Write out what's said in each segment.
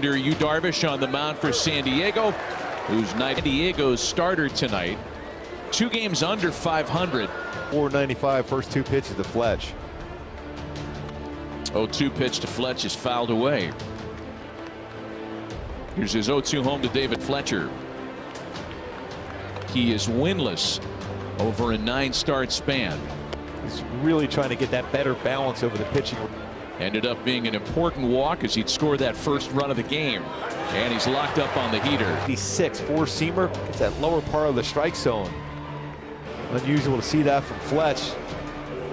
Yu Darvish on the mound for San Diego, who's San Diego's starter tonight. 2 games under 500. 495, first 2 pitches to Fletch. 0-2 pitch to Fletch is fouled away. Here's his 0-2 home to David Fletcher. He is winless over a 9-start span. He's really trying to get that better balance over the pitching. Ended up being an important walk as he'd score that first run of the game. And he's locked up on the heater. He's 6, 4-seamer. It's that lower part of the strike zone. Unusual to see that from Fletch.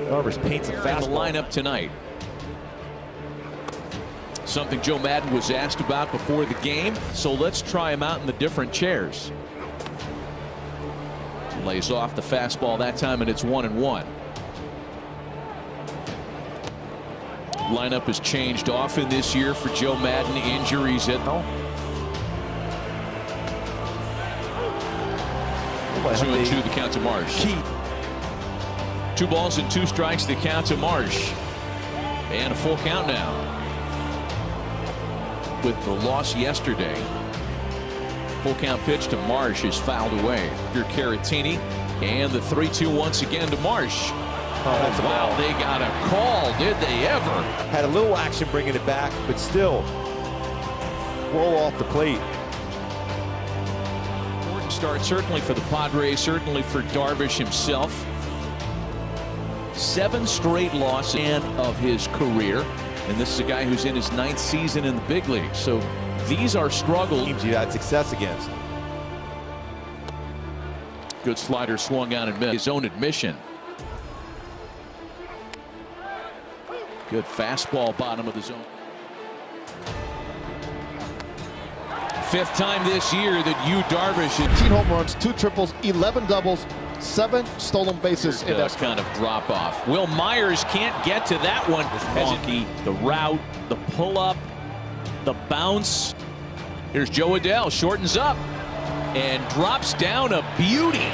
Darvish paints a fastball. The lineup tonight. Something Joe Maddon was asked about before the game, so let's try him out in the different chairs. Lays off the fastball that time, and it's 1-1. Lineup has changed often this year for Joe Maddon. Injuries at 2-2 the count to Marsh. 2 balls and 2 strikes the count to Marsh. And a full count now. With the loss yesterday, full count pitch to Marsh is fouled away. Here Caratini, and the 3-2 once again to Marsh. Oh, wow, they got a call. Did they ever? Had a little action bringing it back, but still roll off the plate. Important start certainly for the Padres, certainly for Darvish himself. 7 straight losses of his career. And this is a guy who's in his 9th season in the big league. So these are struggles teams you had success against. Good slider swung out and missed. His own admission. Good fastball bottom of the zone. 5th time this year that Yu Darvish. 18 home runs, 2 triples, 11 doubles, 7 stolen bases in that kind of drop off. Will Myers can't get to that one. Wonky. The route, the pull up, the bounce. Here's Joe Adell, shortens up and drops down a beauty.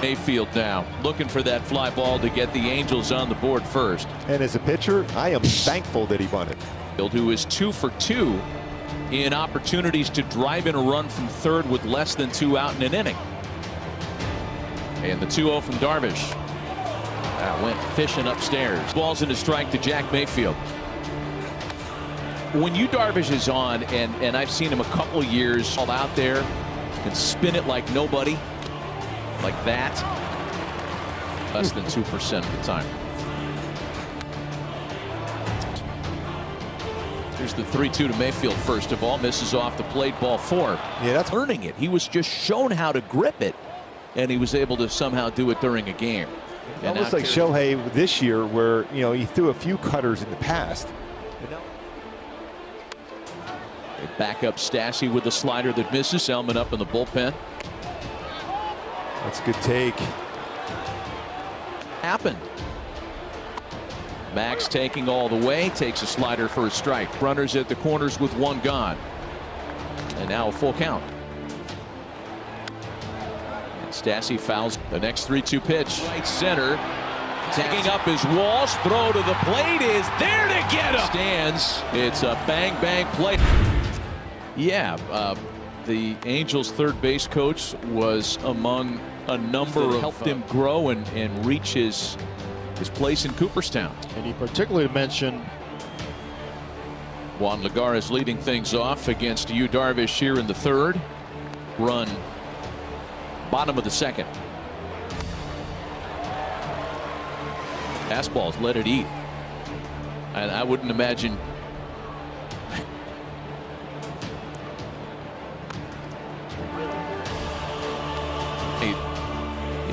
Mayfield now looking for that fly ball to get the Angels on the board first. And as a pitcher, I am thankful that he bunted. Who is 2 for 2 in opportunities to drive in a run from third with less than 2 out in an inning. And the 2-0 from Darvish. That went fishing upstairs. Balls into strike to Jack Mayfield. When Yu Darvish is on, and I've seen him a couple years out there and spin it like nobody, like that, less than 2% of the time. Here's the 3-2 to Mayfield first of all. Misses off the plate, ball 4. Yeah, that's learning it. He was just shown how to grip it, and he was able to somehow do it during a game. And almost like Shohei this year, where he threw a few cutters in the past. They back up Stassi with a slider that misses. Selman up in the bullpen. That's a good take. Happened. Max taking all the way, takes a slider for a strike. Runners at the corners with 1 gone. And now a full count. And Stassi fouls the next 3-2 pitch. Right center. Taking up his Walsh. Throw to the plate is there to get him. Stands. It's a bang bang play. Yeah, the Angels' third base coach was among a number that helped him grow and reach his place in Cooperstown. And he particularly mentioned Juan Lagares leading things off against Yu Darvish here in the 3rd. Run bottom of the 2nd. Fastballs, let it eat. And I wouldn't imagine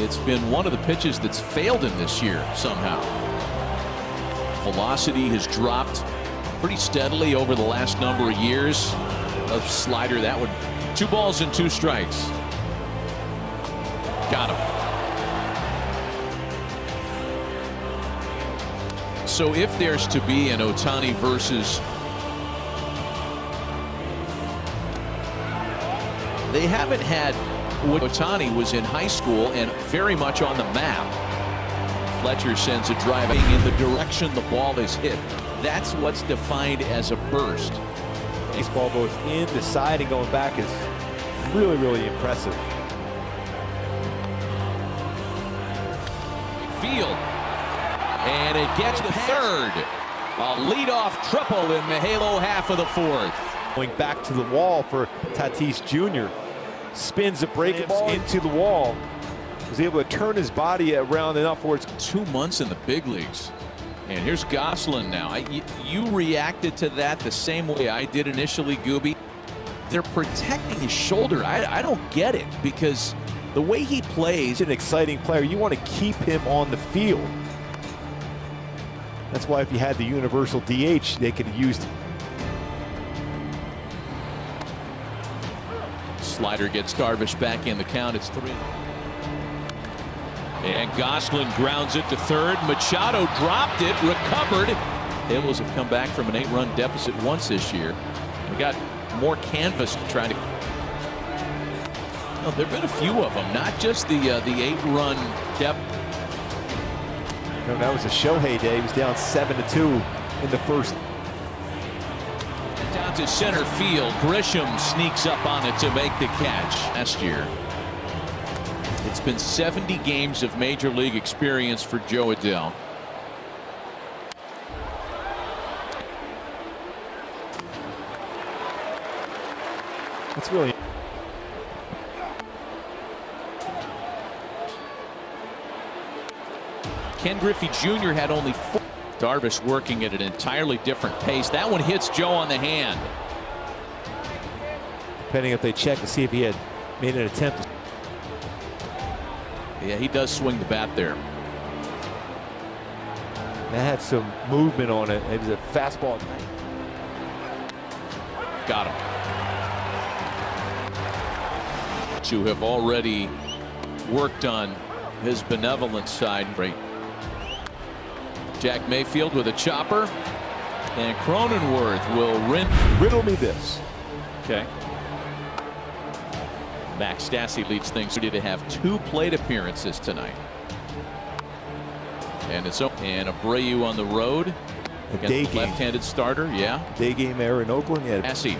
it's been one of the pitches that's failed him this year somehow. Velocity has dropped pretty steadily over the last number of years. A slider, that one. 2 balls and 2 strikes. Got him. So if there's to be an Ohtani versus, they haven't had. Ohtani was in high school and very much on the map. Fletcher sends a drive in the direction the ball is hit. That's what's defined as a burst. Baseball both in the side and going back is really, really impressive. Field. And it gets to third. A leadoff triple in the halo half of the fourth. Going back to the wall for Tatis Jr. Spins the breaking ball into the wall. Was able to turn his body around enough where it's 2 months in the big leagues. And here's Gosselin now. You reacted to that the same way I did initially, Gooby. They're protecting his shoulder. I don't get it, because the way he plays. He's an exciting player. You want to keep him on the field. That's why if you had the universal DH, they could have used him. Slider gets Darvish back in the count. It's 3. And Gosselin grounds it to third. Machado dropped it, recovered. Tables have come back from an 8-run deficit once this year. We got more canvas to try to. Well, there have been a few of them, not just the 8-run deficit. No, that was a Shohei day. He was down 7-2 in the first. Down to center field. Grisham sneaks up on it to make the catch. Last year, it's been 70 games of major league experience for Joe Adell. That's really. Ken Griffey Jr. had only 4. Darvish working at an entirely different pace. That one hits Joe on the hand. Depending if they check to see if he had made an attempt. Yeah, he does swing the bat there. That had some movement on it. It was a fastball. Got him. To have already worked on his benevolent side. Great. Jack Mayfield with a chopper, and Cronenworth will riddle me this. Okay. Max Stassi leads things to have 2 plate appearances tonight. And it's and Abreu on the road. Day game. Left-handed starter, yeah. Day game error in Oakland. Yeah. Stassi.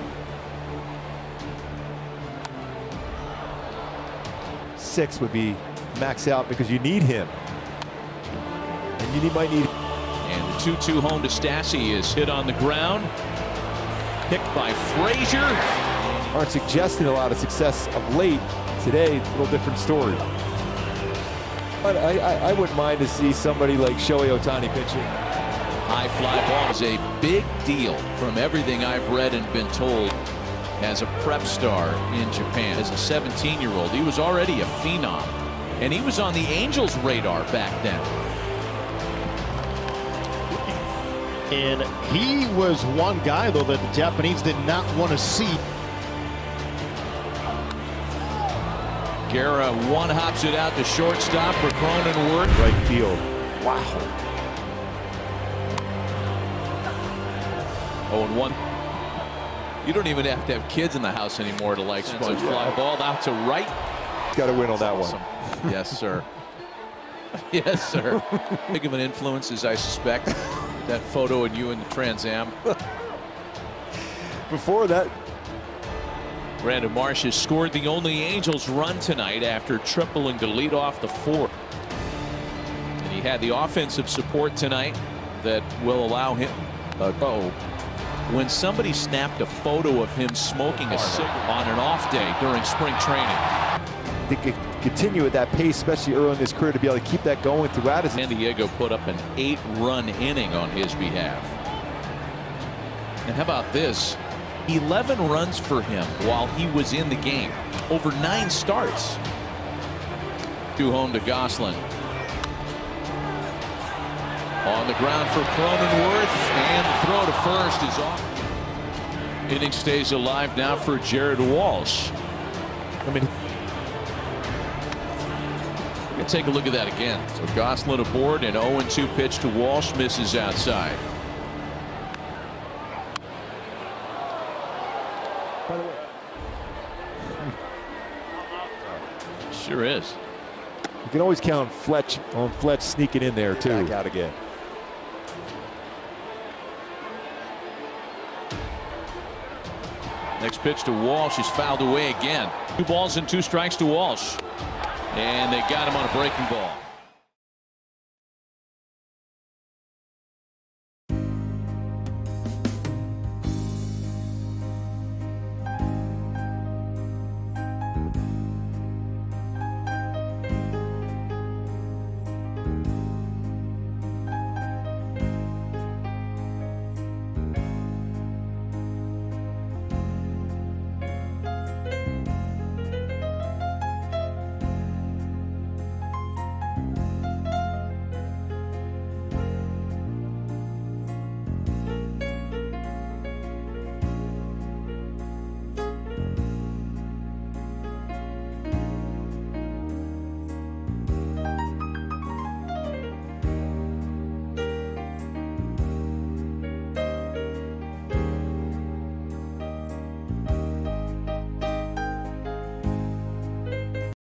6 would be max out because you need him. And you might need. And the 2-2 home to Stassi is hit on the ground. Picked by Frazier. Aren't suggesting a lot of success of late. Today, a little different story. But I wouldn't mind to see somebody like Shohei Ohtani pitching. High fly ball is a big deal from everything I've read and been told. As a prep star in Japan, as a 17-year-old, he was already a phenom. And he was on the Angels' radar back then. And he was one guy, though, that the Japanese did not want to see. Guerra one-hops it out to shortstop for Cronenworth. Right field. Wow. 0-1. You don't even have to have kids in the house anymore to like sponge fly ball out to right. Got to win on that awesome. One. Yes, sir. Yes, sir. Big of an influence, as I suspect. That photo of you in the Trans Am. Before that, Brandon Marsh has scored the only Angels run tonight after tripling to lead off the 4th. And he had the offensive support tonight that will allow him to go. When somebody snapped a photo of him smoking a cigarette on an off day during spring training. They could continue at that pace, especially early in his career, to be able to keep that going throughout his. San Diego put up an 8-run inning on his behalf. And how about this? 11 runs for him while he was in the game. Over 9 starts. 2 home to Gosselin. On the ground for Cronenworth, and the throw to first is off. Inning stays alive now for Jared Walsh. I mean, we're going to take a look at that again. So Gosselin aboard, and 0-2 pitch to Walsh, misses outside. by the way. Sure is. You can always count on Fletch sneaking in there too. Back out again. Next pitch to Walsh is fouled away again. 2 balls and 2 strikes to Walsh. And they got him on a breaking ball.